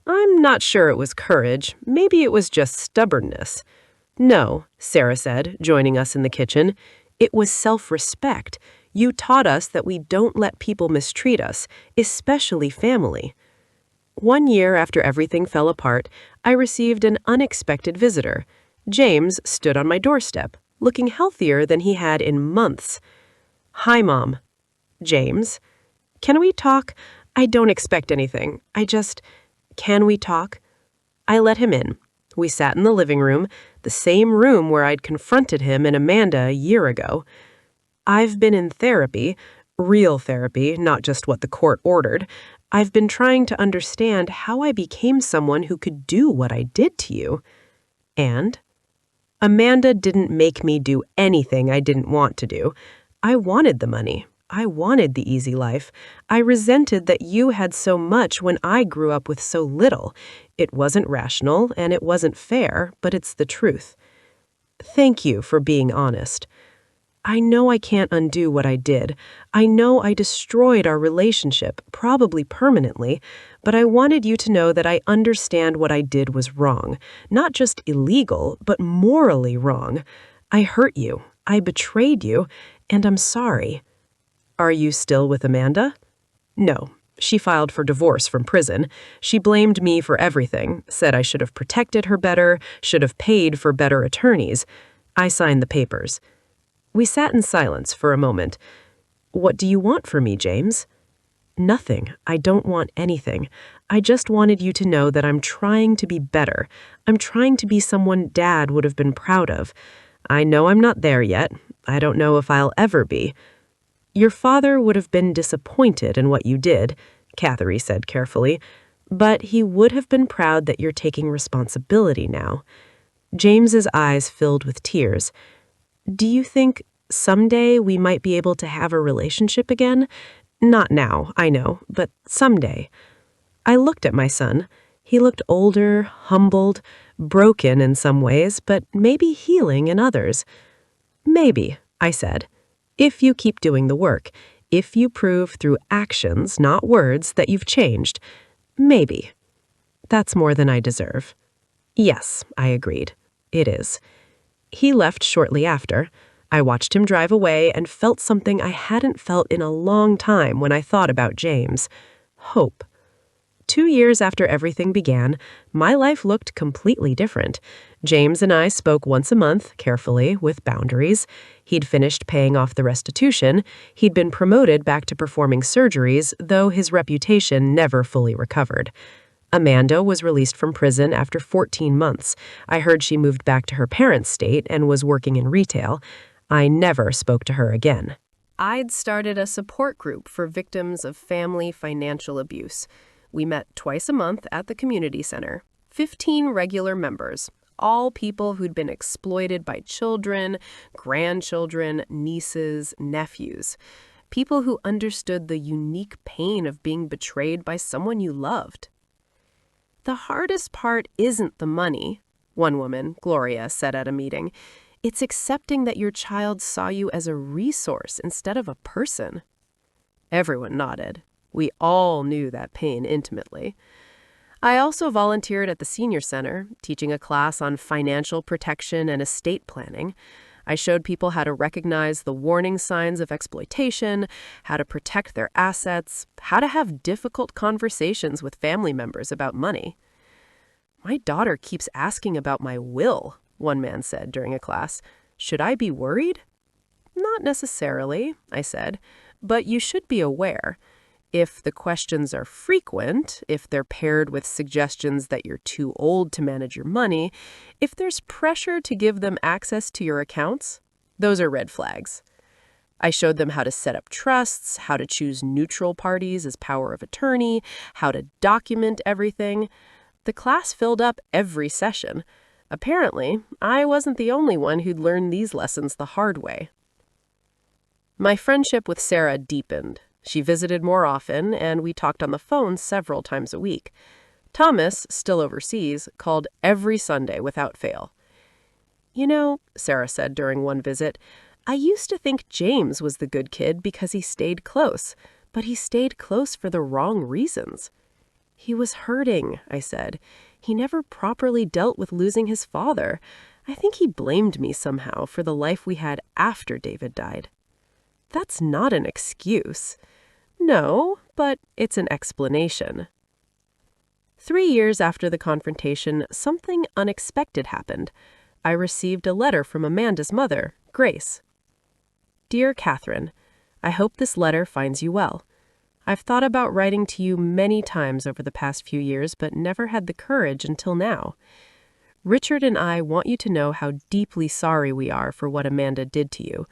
S1: I'm not sure it was courage. Maybe it was just stubbornness. No, Sarah said, joining us in the kitchen. It was self-respect. You taught us that we don't let people mistreat us, especially family. 1 year after everything fell apart, I received an unexpected visitor. James stood on my doorstep, looking healthier than he had in months. "Hi, Mom." "James, can we talk? I don't expect anything. Can we talk?" I let him in. We sat in the living room, the same room where I'd confronted him and Amanda a year ago. "I've been in therapy, real therapy, not just what the court ordered. I've been trying to understand how I became someone who could do what I did to you." And Amanda didn't make me do anything I didn't want to do. I wanted the money. I wanted the easy life. I resented that you had so much when I grew up with so little. It wasn't rational and it wasn't fair, but it's the truth. Thank you for being honest. I know I can't undo what I did. I know I destroyed our relationship, probably permanently, but I wanted you to know that I understand what I did was wrong. Not just illegal, but morally wrong. I hurt you. I betrayed you, and I'm sorry. Are you still with Amanda? No. She filed for divorce from prison. She blamed me for everything, said I should have protected her better, should have paid for better attorneys. I signed the papers. We sat in silence for a moment. "What do you want from me, James?" "Nothing. I don't want anything. I just wanted you to know that I'm trying to be better. I'm trying to be someone Dad would have been proud of. I know I'm not there yet. I don't know if I'll ever be." "Your father would have been disappointed in what you did," Catherine said carefully, "but he would have been proud that you're taking responsibility now." James's eyes filled with tears. "Do you think someday we might be able to have a relationship again? Not now, I know, but someday." I looked at my son. He looked older, humbled, broken in some ways, but maybe healing in others. "Maybe," I said, "if you keep doing the work, if you prove through actions, not words, that you've changed. Maybe." "That's more than I deserve." "Yes," I agreed. "It is." He left shortly after. I watched him drive away and felt something I hadn't felt in a long time when I thought about James. Hope. 2 years after everything began, my life looked completely different. James and I spoke once a month, carefully, with boundaries. He'd finished paying off the restitution. He'd been promoted back to performing surgeries, though his reputation never fully recovered. Amanda was released from prison after 14 months. I heard she moved back to her parents' state and was working in retail. I never spoke to her again. I'd started a support group for victims of family financial abuse. We met twice a month at the community center. 15 regular members, all people who'd been exploited by children, grandchildren, nieces, nephews. People who understood the unique pain of being betrayed by someone you loved. "The hardest part isn't the money," one woman, Gloria, said at a meeting. "It's accepting that your child saw you as a resource instead of a person." Everyone nodded. We all knew that pain intimately. I also volunteered at the senior center, teaching a class on financial protection and estate planning. I showed people how to recognize the warning signs of exploitation, how to protect their assets, how to have difficult conversations with family members about money. "My daughter keeps asking about my will," one man said during a class. "Should I be worried?" "Not necessarily," I said, "but you should be aware. If the questions are frequent, if they're paired with suggestions that you're too old to manage your money, if there's pressure to give them access to your accounts, those are red flags." I showed them how to set up trusts, how to choose neutral parties as power of attorney, how to document everything. The class filled up every session. Apparently, I wasn't the only one who'd learned these lessons the hard way. My friendship with Sarah deepened. She visited more often, and we talked on the phone several times a week. Thomas, still overseas, called every Sunday without fail. "You know," Sarah said during one visit, "I used to think James was the good kid because he stayed close. But he stayed close for the wrong reasons. He was hurting, I said. He never properly dealt with losing his father. I think he blamed me somehow for the life we had after David died. That's not an excuse. No, but it's an explanation. 3 years after the confrontation, something unexpected happened. I received a letter from Amanda's mother, Grace. Dear Catherine, I hope this letter finds you well. I've thought about writing to you many times over the past few years, but never had the courage until now. Richard and I want you to know how deeply sorry we are for what Amanda did to you.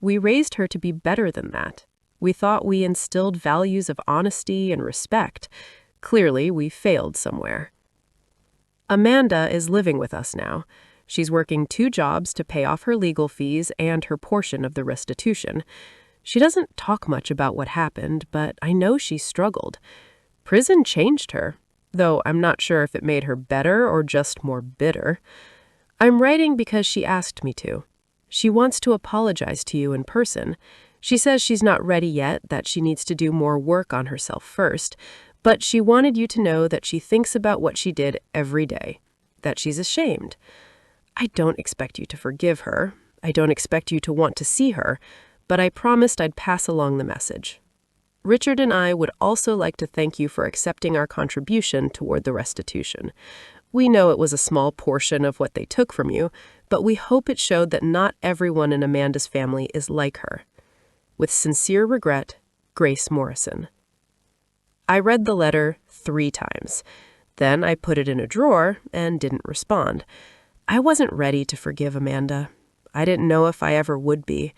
S1: We raised her to be better than that. We thought we instilled values of honesty and respect. Clearly, we failed somewhere. Amanda is living with us now. She's working 2 jobs to pay off her legal fees and her portion of the restitution. She doesn't talk much about what happened, but I know she struggled. Prison changed her, though I'm not sure if it made her better or just more bitter. I'm writing because she asked me to. She wants to apologize to you in person. She says she's not ready yet, that she needs to do more work on herself first, but she wanted you to know that she thinks about what she did every day, that she's ashamed. I don't expect you to forgive her. I don't expect you to want to see her, but I promised I'd pass along the message. Richard and I would also like to thank you for accepting our contribution toward the restitution. We know it was a small portion of what they took from you, but we hope it showed that not everyone in Amanda's family is like her. With sincere regret, Grace Morrison. I read the letter 3 times. Then I put it in a drawer and didn't respond. I wasn't ready to forgive Amanda. I didn't know if I ever would be.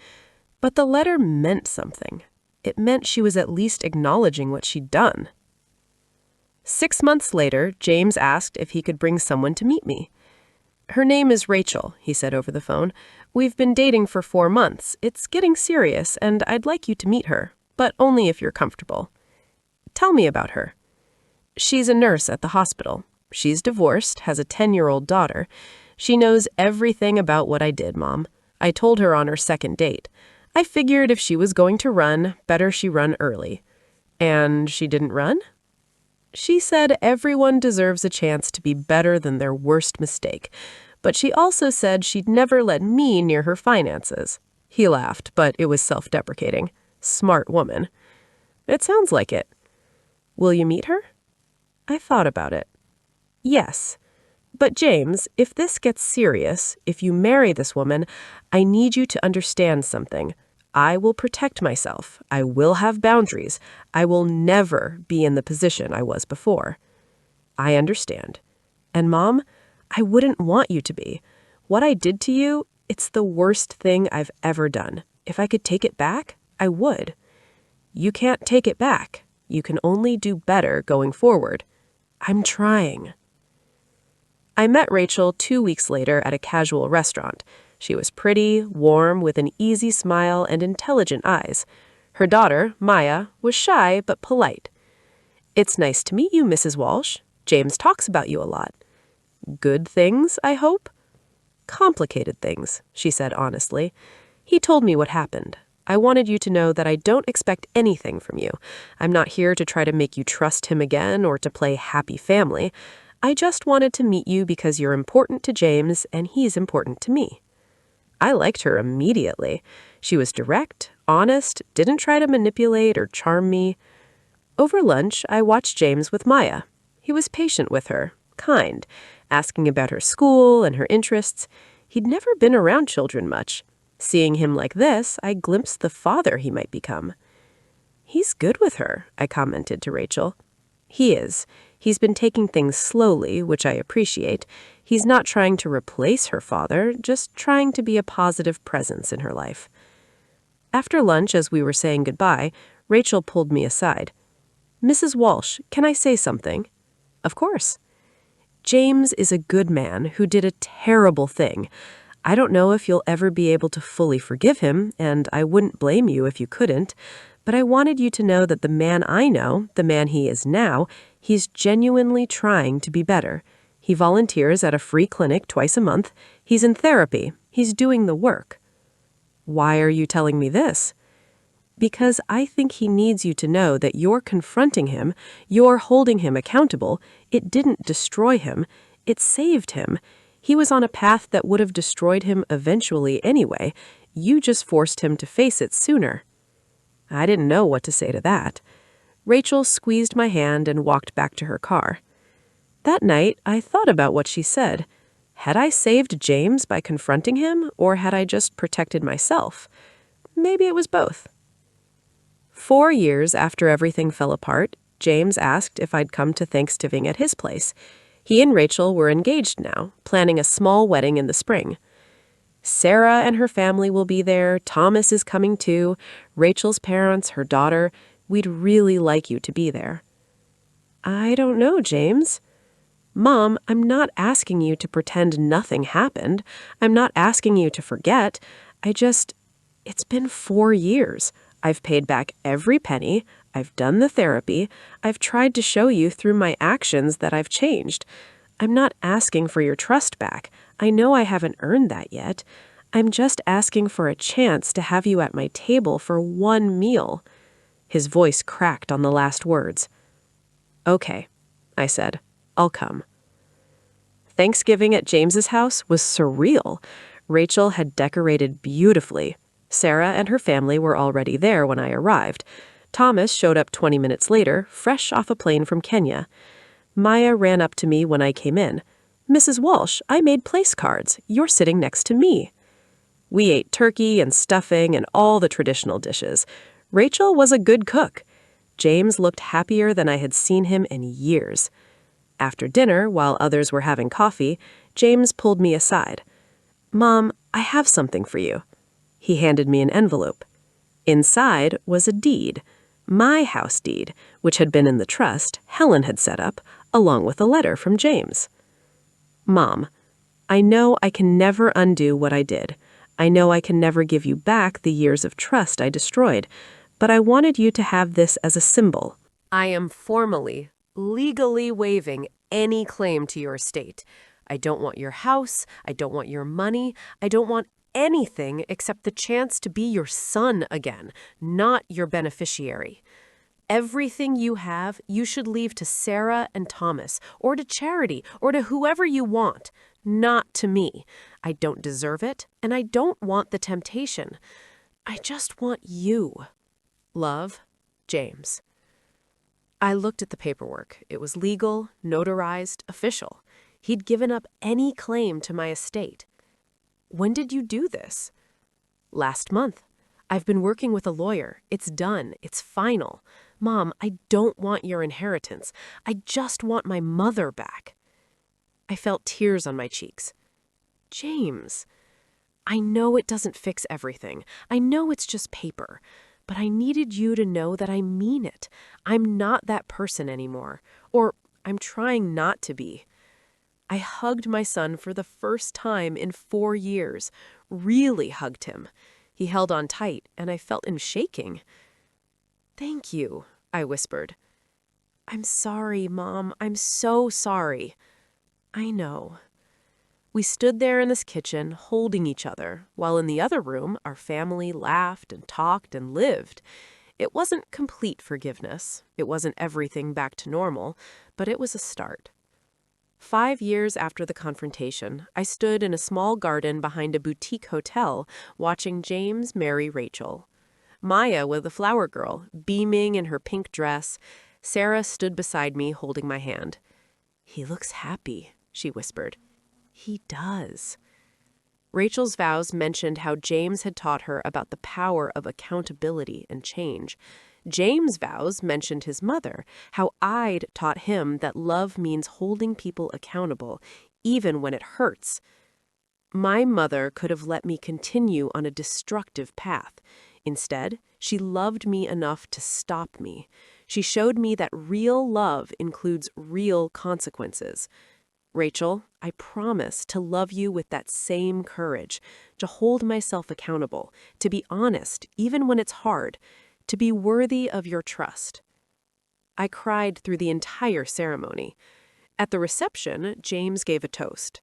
S1: But the letter meant something. It meant she was at least acknowledging what she'd done. 6 months later, James asked if he could bring someone to meet me. Her name is Rachel, he said over the phone. We've been dating for 4 months. It's getting serious, and I'd like you to meet her, but only if you're comfortable. Tell me about her. She's a nurse at the hospital. She's divorced, has a 10-year-old daughter. She knows everything about what I did, Mom. I told her on our 2nd date. I figured if she was going to run, better she run early. And she didn't run? She said everyone deserves a chance to be better than their worst mistake, but she also said she'd never let me near her finances. He laughed, but it was self-deprecating. Smart woman. It sounds like it. Will you meet her? I thought about it. Yes. But James, if this gets serious, if you marry this woman, I need you to understand something. I will protect myself. I will have boundaries. I will never be in the position I was before. I understand. And Mom, I wouldn't want you to be. What I did to you, it's the worst thing I've ever done. If I could take it back, I would. You can't take it back. You can only do better going forward. I'm trying. I met Rachel 2 weeks later at a casual restaurant. She was pretty, warm, with an easy smile and intelligent eyes. Her daughter, Maya, was shy but polite. It's nice to meet you, Mrs. Walsh. James talks about you a lot. Good things, I hope? Complicated things, she said honestly. He told me what happened. I wanted you to know that I don't expect anything from you. I'm not here to try to make you trust him again or to play happy family. I just wanted to meet you because you're important to James and he's important to me. I liked her immediately. She was direct, honest, didn't try to manipulate or charm me. Over lunch, I watched James with Maya. He was patient with her, kind, asking about her school and her interests. He'd never been around children much. Seeing him like this, I glimpsed the father he might become. He's good with her, I commented to Rachel. He is. He's been taking things slowly, which I appreciate. He's not trying to replace her father, just trying to be a positive presence in her life. After lunch, as we were saying goodbye, Rachel pulled me aside. Mrs. Walsh, can I say something? Of course. James is a good man who did a terrible thing. I don't know if you'll ever be able to fully forgive him, and I wouldn't blame you if you couldn't, but I wanted you to know that the man I know, the man he is now, he's genuinely trying to be better. He volunteers at a free clinic twice a month. He's in therapy. He's doing the work. Why are you telling me this? Because I think he needs you to know that you're confronting him, you're holding him accountable. It didn't destroy him, it saved him. He was on a path that would have destroyed him eventually anyway. You just forced him to face it sooner. I didn't know what to say to that. Rachel squeezed my hand and walked back to her car. That night, I thought about what she said. Had I saved James by confronting him, or had I just protected myself? Maybe it was both. 4 years after everything fell apart, James asked if I'd come to Thanksgiving at his place. He and Rachel were engaged now, planning a small wedding in the spring. Sarah and her family will be there, Thomas is coming too, Rachel's parents, her daughter. We'd really like you to be there. I don't know, James. Mom, I'm not asking you to pretend nothing happened. I'm not asking you to forget. It's been 4 years. I've paid back every penny. I've done the therapy. I've tried to show you through my actions that I've changed. I'm not asking for your trust back. I know I haven't earned that yet. I'm just asking for a chance to have you at my table for one meal. His voice cracked on the last words. Okay, I said. I'll come. Thanksgiving at James's house was surreal. Rachel had decorated beautifully. Sarah and her family were already there when I arrived. Thomas showed up 20 minutes later, fresh off a plane from Kenya. Maya ran up to me when I came in. Mrs. Walsh, I made place cards. You're sitting next to me. We ate turkey and stuffing and all the traditional dishes. Rachel was a good cook. James looked happier than I had seen him in years. After dinner, while others were having coffee, James pulled me aside. Mom, I have something for you. He handed me an envelope. Inside was a deed, my house deed, which had been in the trust Helen had set up, along with a letter from James. Mom, I know I can never undo what I did. I know I can never give you back the years of trust I destroyed, but I wanted you to have this as a symbol. I am formally, legally waiving any claim to your estate. I don't want your house. I don't want your money. I don't want anything except the chance to be your son again, not your beneficiary. Everything you have, you should leave to Sarah and Thomas, or to charity, or to whoever you want, not to me. I don't deserve it, and I don't want the temptation. I just want you. Love, James. I looked at the paperwork. It was legal, notarized, official. He'd given up any claim to my estate. When did you do this? Last month. I've been working with a lawyer. It's done. It's final. Mom, I don't want your inheritance. I just want my mother back. I felt tears on my cheeks. James, I know it doesn't fix everything. I know it's just paper. But I needed you to know that I mean it. I'm not that person anymore. Or I'm trying not to be. I hugged my son for the first time in 4 years. Really hugged him. He held on tight, and I felt him shaking. Thank you, I whispered. I'm sorry, Mom. I'm so sorry. I know. We stood there in this kitchen, holding each other, while in the other room, our family laughed and talked and lived. It wasn't complete forgiveness. It wasn't everything back to normal, but it was a start. 5 years after the confrontation, I stood in a small garden behind a boutique hotel, watching James marry Rachel. Maya was the flower girl, beaming in her pink dress. Sarah stood beside me, holding my hand. He looks happy, she whispered. He does. Rachel's vows mentioned how James had taught her about the power of accountability and change. James' vows mentioned his mother, how I'd taught him that love means holding people accountable, even when it hurts. My mother could have let me continue on a destructive path. Instead, she loved me enough to stop me. She showed me that real love includes real consequences. Rachel, I promise to love you with that same courage, to hold myself accountable, to be honest, even when it's hard, to be worthy of your trust. I cried through the entire ceremony. At the reception, James gave a toast.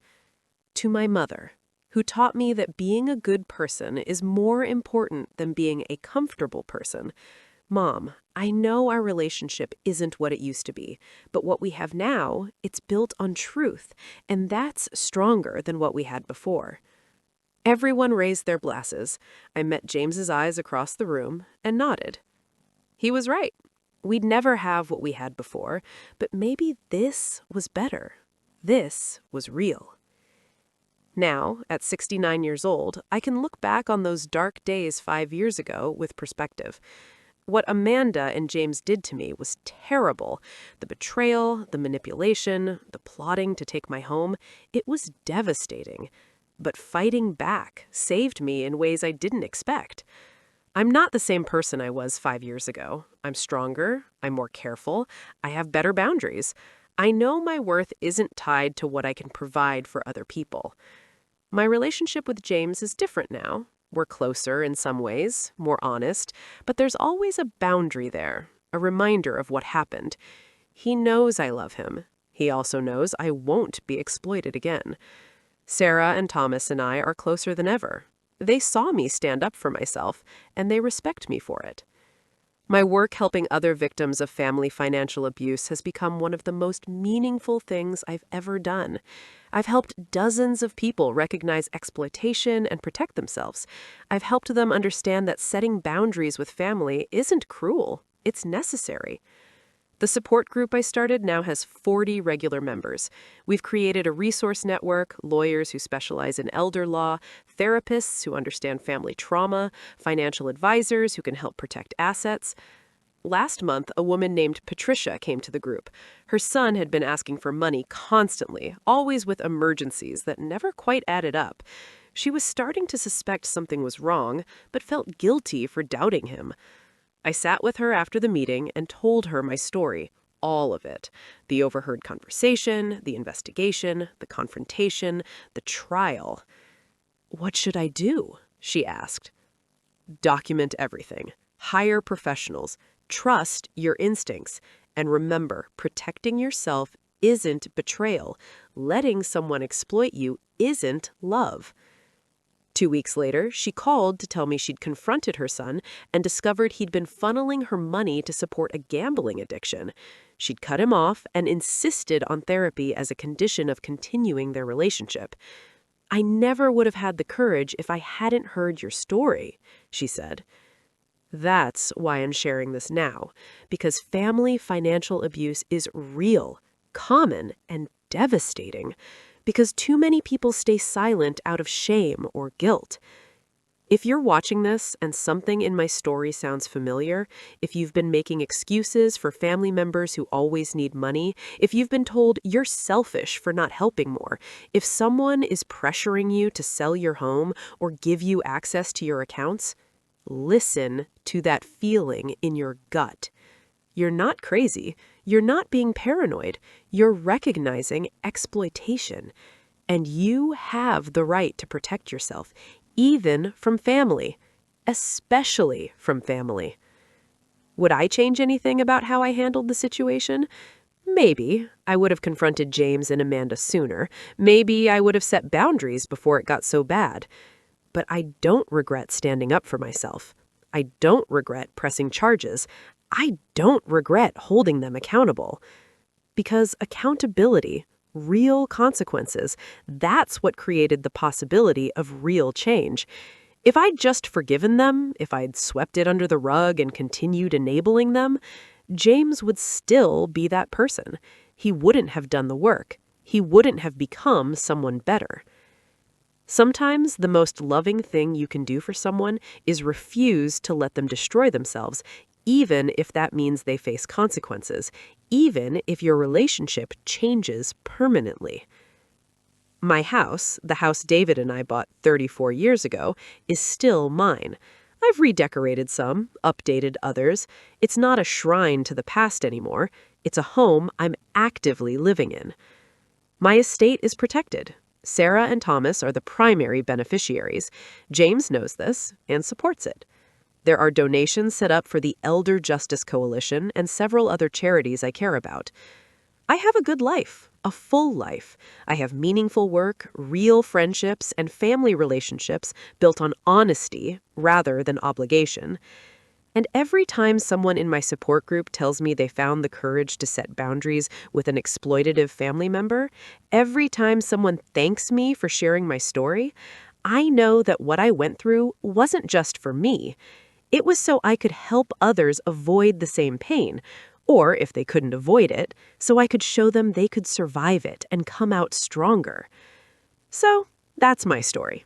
S1: To my mother, who taught me that being a good person is more important than being a comfortable person. Mom, I know our relationship isn't what it used to be, but what we have now, it's built on truth, and that's stronger than what we had before. Everyone raised their glasses. I met James's eyes across the room and nodded. He was right. We'd never have what we had before, but maybe this was better. This was real. Now, at 69 years old, I can look back on those dark days 5 years ago with perspective. What Amanda and James did to me was terrible. The betrayal, the manipulation, the plotting to take my home, it was devastating. But fighting back saved me in ways I didn't expect. I'm not the same person I was 5 years ago. I'm stronger, I'm more careful, I have better boundaries. I know my worth isn't tied to what I can provide for other people. My relationship with James is different now. We're closer in some ways, more honest, but there's always a boundary there, a reminder of what happened. He knows I love him. He also knows I won't be exploited again. Sarah and Thomas and I are closer than ever. They saw me stand up for myself, and they respect me for it. My work helping other victims of family financial abuse has become one of the most meaningful things I've ever done. I've helped dozens of people recognize exploitation and protect themselves. I've helped them understand that setting boundaries with family isn't cruel, it's necessary. The support group I started now has 40 regular members. We've created a resource network, lawyers who specialize in elder law, therapists who understand family trauma, financial advisors who can help protect assets. Last month, a woman named Patricia came to the group. Her son had been asking for money constantly, always with emergencies that never quite added up. She was starting to suspect something was wrong, but felt guilty for doubting him. I sat with her after the meeting and told her my story, all of it. The overheard conversation, the investigation, the confrontation, the trial. "What should I do?" she asked. "Document everything. Hire professionals. Trust your instincts. And remember, protecting yourself isn't betrayal. Letting someone exploit you isn't love." 2 weeks later, she called to tell me she'd confronted her son and discovered he'd been funneling her money to support a gambling addiction. She'd cut him off and insisted on therapy as a condition of continuing their relationship. "I never would have had the courage if I hadn't heard your story," she said. That's why I'm sharing this now, because family financial abuse is real, common, and devastating. Because too many people stay silent out of shame or guilt. If you're watching this and something in my story sounds familiar, if you've been making excuses for family members who always need money, if you've been told you're selfish for not helping more, if someone is pressuring you to sell your home or give you access to your accounts, listen to that feeling in your gut. You're not crazy. You're not being paranoid. You're recognizing exploitation. And you have the right to protect yourself, even from family, especially from family. Would I change anything about how I handled the situation? Maybe. I would have confronted James and Amanda sooner. Maybe I would have set boundaries before it got so bad. But I don't regret standing up for myself. I don't regret pressing charges. I don't regret holding them accountable. Because accountability, real consequences, that's what created the possibility of real change. If I'd just forgiven them, if I'd swept it under the rug and continued enabling them, James would still be that person. He wouldn't have done the work. He wouldn't have become someone better. Sometimes the most loving thing you can do for someone is refuse to let them destroy themselves, even if that means they face consequences, even if your relationship changes permanently. My house, the house David and I bought 34 years ago, is still mine. I've redecorated some, updated others. It's not a shrine to the past anymore. It's a home I'm actively living in. My estate is protected. Sarah and Thomas are the primary beneficiaries. James knows this and supports it. There are donations set up for the Elder Justice Coalition and several other charities I care about. I have a good life. a full life. I have meaningful work, real friendships, and family relationships built on honesty rather than obligation. And every time someone in my support group tells me they found the courage to set boundaries with an exploitative family member, every time someone thanks me for sharing my story, I know that what I went through wasn't just for me. It was so I could help others avoid the same pain, or if they couldn't avoid it, so I could show them they could survive it and come out stronger. So, that's my story.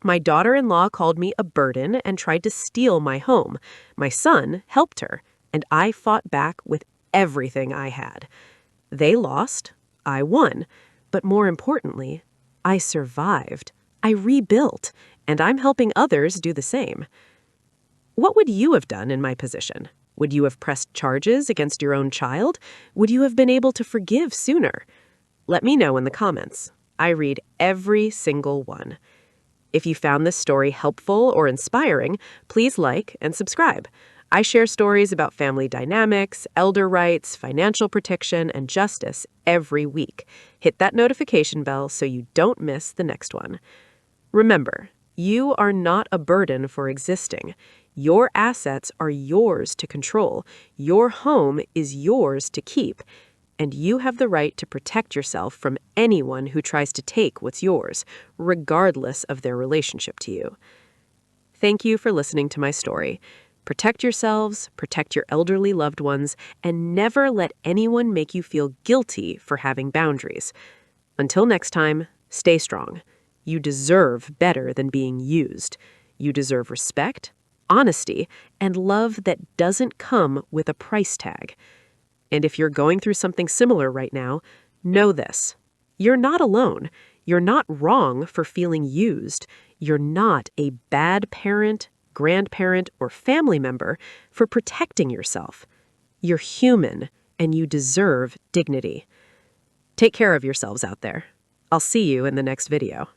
S1: My daughter-in-law called me a burden and tried to steal my home. My son helped her, and I fought back with everything I had. They lost, I won, but more importantly, I survived. I rebuilt, and I'm helping others do the same. What would you have done in my position? Would you have pressed charges against your own child? Would you have been able to forgive sooner? Let me know in the comments. I read every single one. If you found this story helpful or inspiring, please like and subscribe. I share stories about family dynamics, elder rights, financial protection, and justice every week. Hit that notification bell so you don't miss the next one. Remember, you are not a burden for existing. Your assets are yours to control. Your home is yours to keep. And you have the right to protect yourself from anyone who tries to take what's yours, regardless of their relationship to you. Thank you for listening to my story. Protect yourselves, protect your elderly loved ones, and never let anyone make you feel guilty for having boundaries. Until next time, stay strong. You deserve better than being used. You deserve respect, honesty, and love that doesn't come with a price tag. And if you're going through something similar right now, know this. You're not alone. You're not wrong for feeling used. You're not a bad parent, grandparent, or family member for protecting yourself. You're human, and you deserve dignity. Take care of yourselves out there. I'll see you in the next video.